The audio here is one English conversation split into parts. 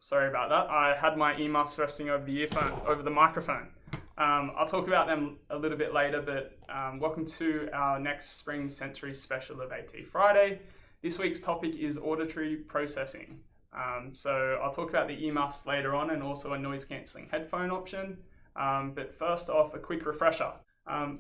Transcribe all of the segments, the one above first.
Sorry about that. I had my earmuffs resting over the microphone. I'll talk about them a little bit later, but welcome to our next Spring Sensory special of AT Friday. This week's topic is auditory processing. So I'll talk about the earmuffs later on and also a noise cancelling headphone option. But first off, a quick refresher.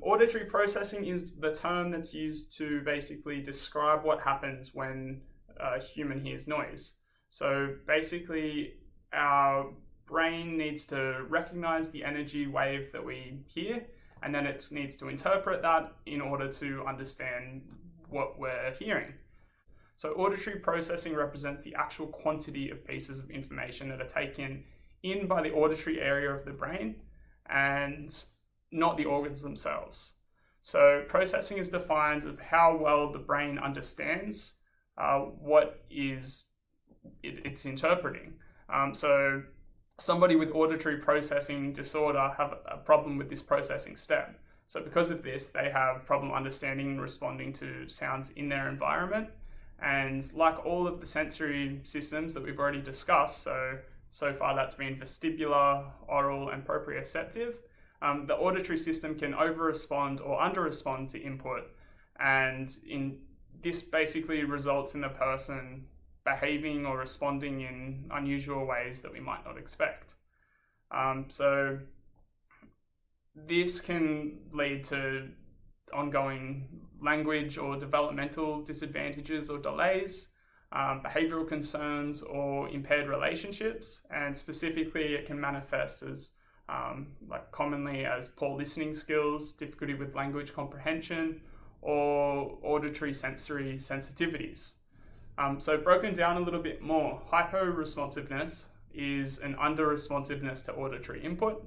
Auditory processing is the term that's used to basically describe what happens when a human hears noise. So basically, our brain needs to recognize the energy wave that we hear, and then it needs to interpret that in order to understand what we're hearing. So auditory processing represents the actual quantity of pieces of information that are taken in by the auditory area of the brain and not the organs themselves. So processing is defined of how well the brain understands what it's interpreting. So somebody with auditory processing disorder have a problem with this processing step. So because of this, they have problem understanding and responding to sounds in their environment. And like all of the sensory systems that we've already discussed, so far that's been vestibular, oral, and proprioceptive, the auditory system can over-respond or under-respond to input. And this basically results in the person behaving or responding in unusual ways that we might not expect. So this can lead to ongoing language or developmental disadvantages or delays, behavioral concerns or impaired relationships, and specifically it can manifest as commonly as poor listening skills, difficulty with language comprehension, or auditory sensory sensitivities. So broken down a little bit more, hypo-responsiveness is an under-responsiveness to auditory input.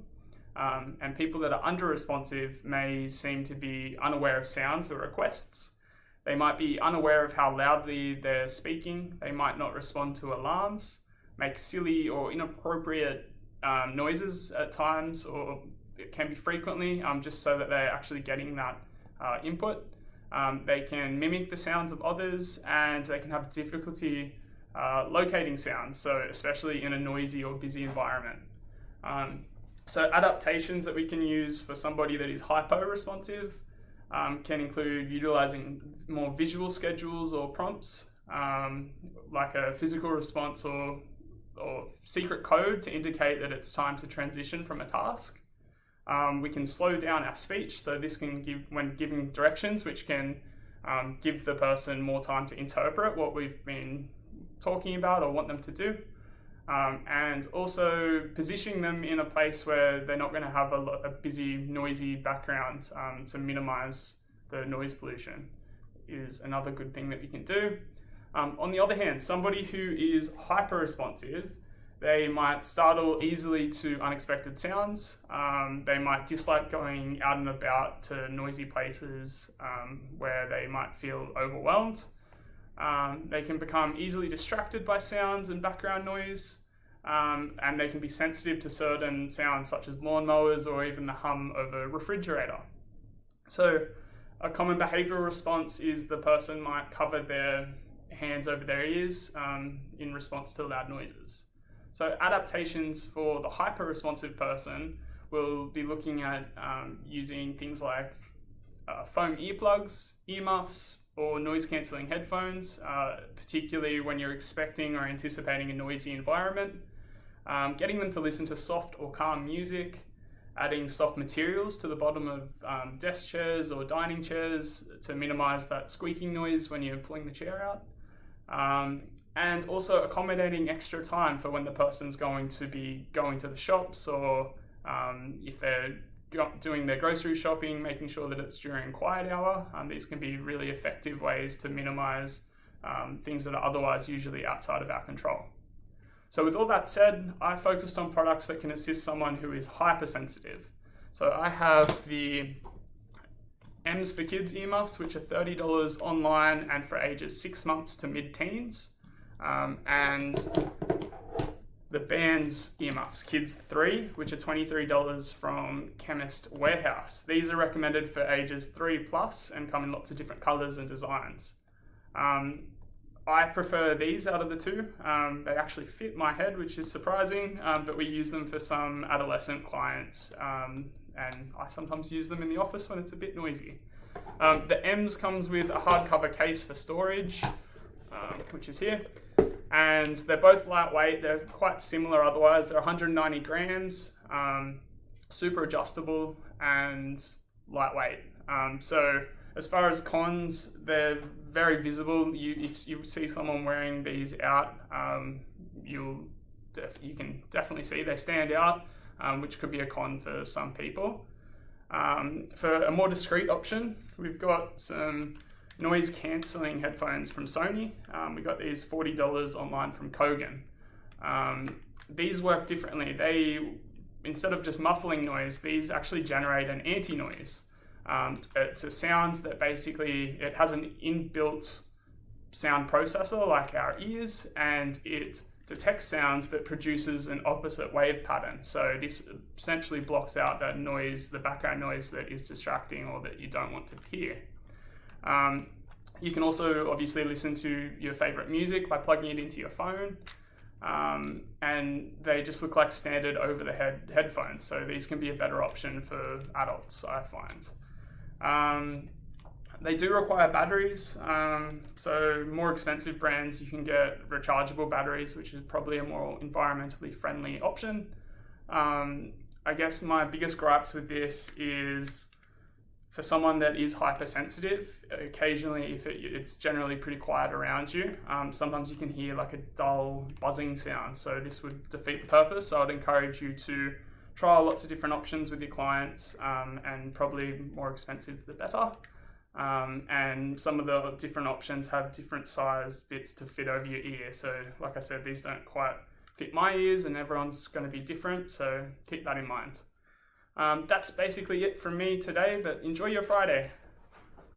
And people that are under-responsive may seem to be unaware of sounds or requests. They might be unaware of how loudly they're speaking. They might not respond to alarms, make silly or inappropriate noises at times, or it can be frequently, just so that they're actually getting that input. They can mimic the sounds of others, and they can have difficulty locating sounds, so especially in a noisy or busy environment. So adaptations that we can use for somebody that is hypo-responsive can include utilizing more visual schedules or prompts, like a physical response or secret code to indicate that it's time to transition from a task. We can slow down our speech, so this can give, when giving directions, which can give the person more time to interpret what we've been talking about or want them to do. And also positioning them in a place where they're not going to have a busy, noisy background to minimize the noise pollution is another good thing that we can do. On the other hand, somebody who is hyper-responsive, they might startle easily to unexpected sounds. They might dislike going out and about to noisy places where they might feel overwhelmed. They can become easily distracted by sounds and background noise, and they can be sensitive to certain sounds such as lawnmowers or even the hum of a refrigerator. So a common behavioral response is the person might cover their hands over their ears in response to loud noises. So adaptations for the hyper-responsive person will be looking at using things like foam earplugs, earmuffs, or noise-cancelling headphones, particularly when you're expecting or anticipating a noisy environment. Getting them to listen to soft or calm music, adding soft materials to the bottom of desk chairs or dining chairs to minimize that squeaking noise when you're pulling the chair out. And also accommodating extra time for when the person's going to be going to the shops, or if they're doing their grocery shopping, making sure that it's during quiet hour. These can be really effective ways to minimize things that are otherwise usually outside of our control. So with all that said, I focused on products that can assist someone who is hypersensitive. So I have the M's for Kids earmuffs, which are $30 online and for ages 6 months to mid-teens. And the Bands earmuffs, Kids 3, which are $23 from Chemist Warehouse. These are recommended for ages 3+ and come in lots of different colors and designs. I prefer these out of the two. They actually fit my head, which is surprising, but we use them for some adolescent clients, and I sometimes use them in the office when it's a bit noisy. The M's comes with a hardcover case for storage, which is here, and they're both lightweight. They're quite similar otherwise. They're 190 grams, super adjustable and lightweight. So as far as cons, they're very visible. If you see someone wearing these out, you can definitely see they stand out, which could be a con for some people. For a more discreet option, we've got some noise cancelling headphones from Sony. We got these $40 online from Kogan. These work differently. Instead of just muffling noise, these actually generate an anti-noise. It's a sound that basically, it has an inbuilt sound processor like our ears, and it detects sounds but produces an opposite wave pattern. So this essentially blocks out that noise, the background noise that is distracting or that you don't want to hear. You can also obviously listen to your favorite music by plugging it into your phone. And they just look like standard over-the-head headphones. So these can be a better option for adults, I find. They do require batteries. So more expensive brands, you can get rechargeable batteries, which is probably a more environmentally friendly option. I guess my biggest gripes with this is for someone that is hypersensitive, occasionally if it's generally pretty quiet around you, sometimes you can hear like a dull buzzing sound. So this would defeat the purpose. So I'd encourage you to try lots of different options with your clients, and probably more expensive the better. And some of the different options have different size bits to fit over your ear. So like I said, these don't quite fit my ears, and everyone's going to be different. So keep that in mind. That's basically it from me today, but enjoy your Friday.